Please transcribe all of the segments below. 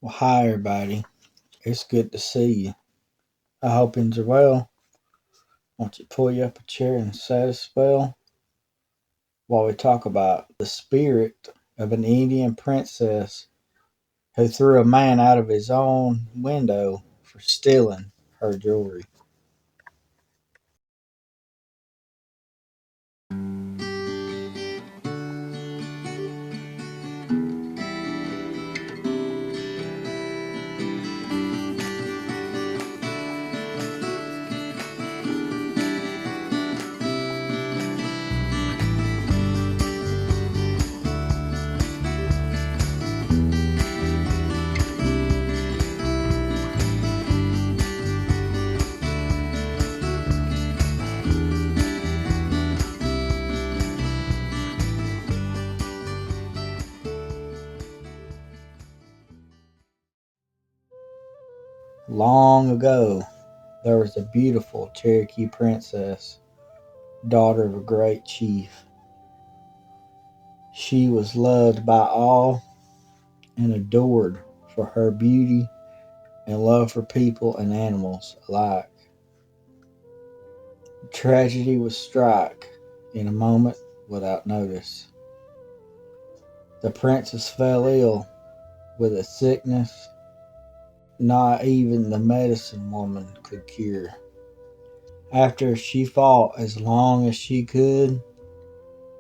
Well, hi everybody. It's good to see you. I hope you're well. Won't you pull you up a chair and set a spell while we talk about the spirit of an Indian princess who threw a man out of his own window for stealing her jewelry. Long ago, there was a beautiful Cherokee princess, daughter of a great chief. She was loved by all and adored for her beauty and love for people and animals alike. Tragedy would strike in a moment without notice. The princess fell ill with a sickness not even the medicine woman could cure. After she fought as long as she could,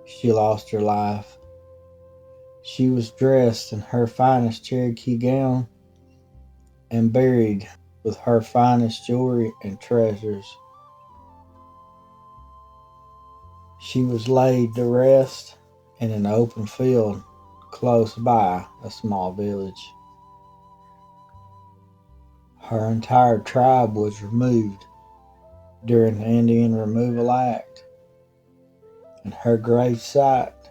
she lost her life. She was dressed in her finest Cherokee gown and buried with her finest jewelry and treasures. She was laid to rest in an open field close by a small village. Her entire tribe was removed during the Indian Removal Act, and her grave site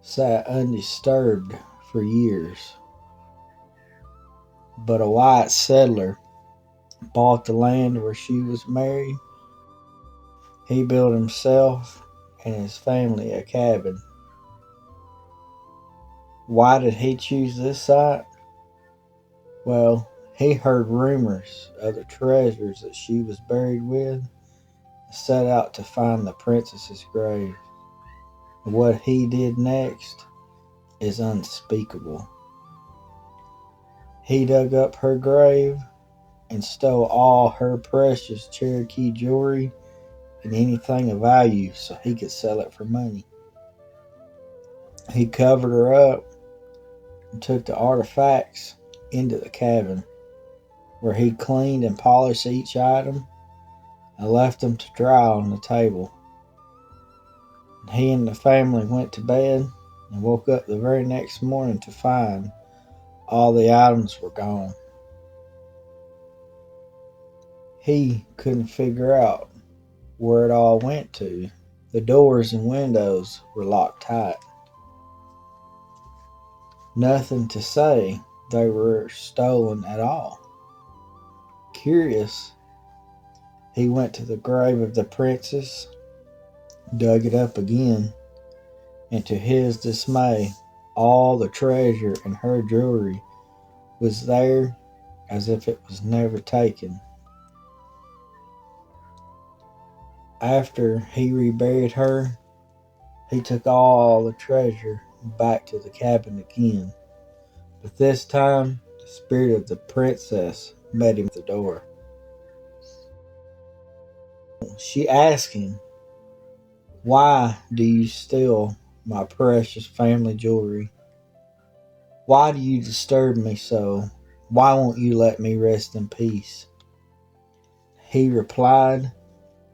sat undisturbed for years. But a white settler bought the land where she was married. He built himself and his family a cabin. Why did he choose this site? Well, he heard rumors of the treasures that she was buried with and set out to find the princess's grave. What he did next is unspeakable. He dug up her grave and stole all her precious Cherokee jewelry and anything of value so he could sell it for money. He covered her up and took the artifacts into the cabin, where he cleaned and polished each item and left them to dry on the table. He and the family went to bed and woke up the very next morning to find all the items were gone. He couldn't figure out where it all went to. The doors and windows were locked tight. Nothing to say they were stolen at all. Curious, he went to the grave of the princess, dug it up again, and to his dismay, all the treasure and her jewelry was there as if it was never taken. After he reburied her, he took all the treasure back to the cabin again. But this time, the spirit of the princess met him at the door. She asked him, "Why do you steal my precious family jewelry? Why do you disturb me so? Why won't you let me rest in peace?" He replied,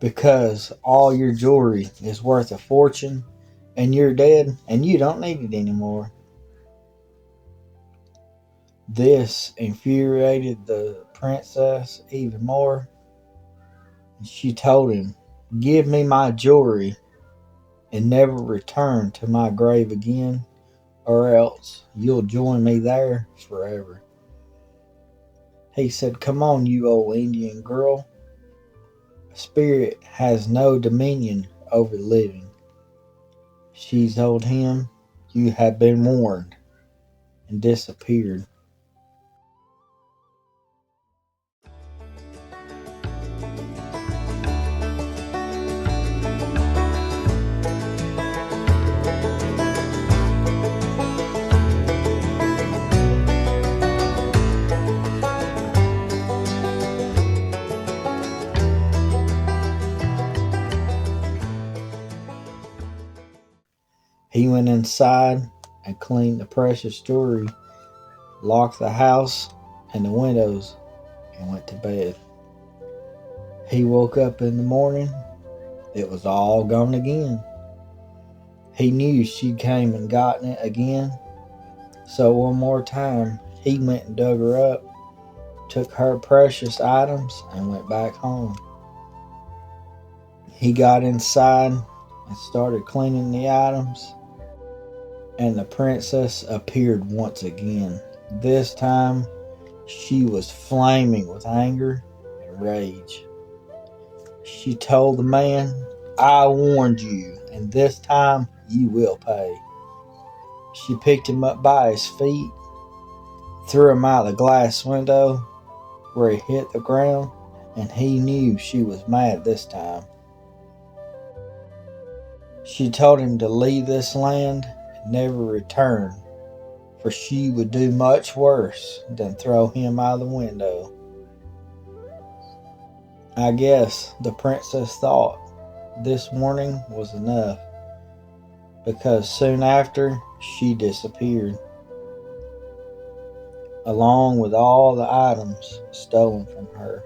"Because all your jewelry is worth a fortune, and you're dead, and you don't need it anymore." This infuriated the princess even more, and she told him, "Give me my jewelry and never return to my grave again, or else you'll join me there forever." He said, "Come on, you old Indian girl. A spirit has no dominion over the living." She told him, "You have been warned," and disappeared. went inside and cleaned the precious jewelry, locked the house and the windows, and went to bed. He woke up in the morning. It was all gone again. He knew she'd came and gotten it again. So one more time, he went and dug her up, took her precious items, and went back home. He got inside and started cleaning the items, and the princess appeared once again. This time, she was flaming with anger and rage. She told the man, "I warned you, and this time you will pay." She picked him up by his feet, threw him out the glass window where he hit the ground, and he knew she was mad this time. She told him to leave this land and never return, for she would do much worse than throw him out of the window. I guess the princess thought this warning was enough, because soon after she disappeared, along with all the items stolen from her.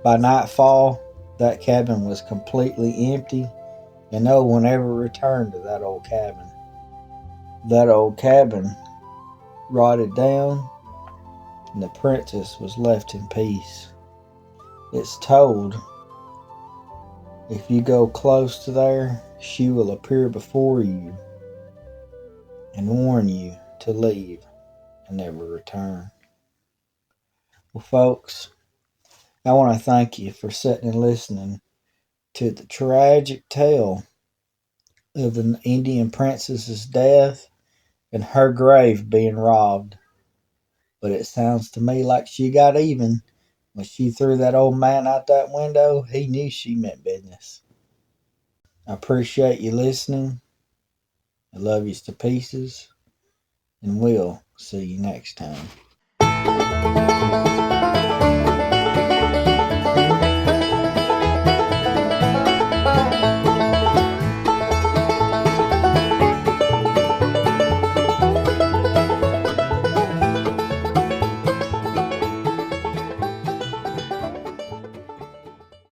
By nightfall, that cabin was completely empty, and no one ever returned to that old cabin. That old cabin rotted down, and the princess was left in peace. It's told, if you go close to there, she will appear before you and warn you to leave and never return. Well, folks, I want to thank you for sitting and listening to the tragic tale of the Indian princess's death and her grave being robbed. But it sounds to me like she got even. When she threw that old man out that window, he knew she meant business. I appreciate you listening. I love you to pieces. And we'll see you next time.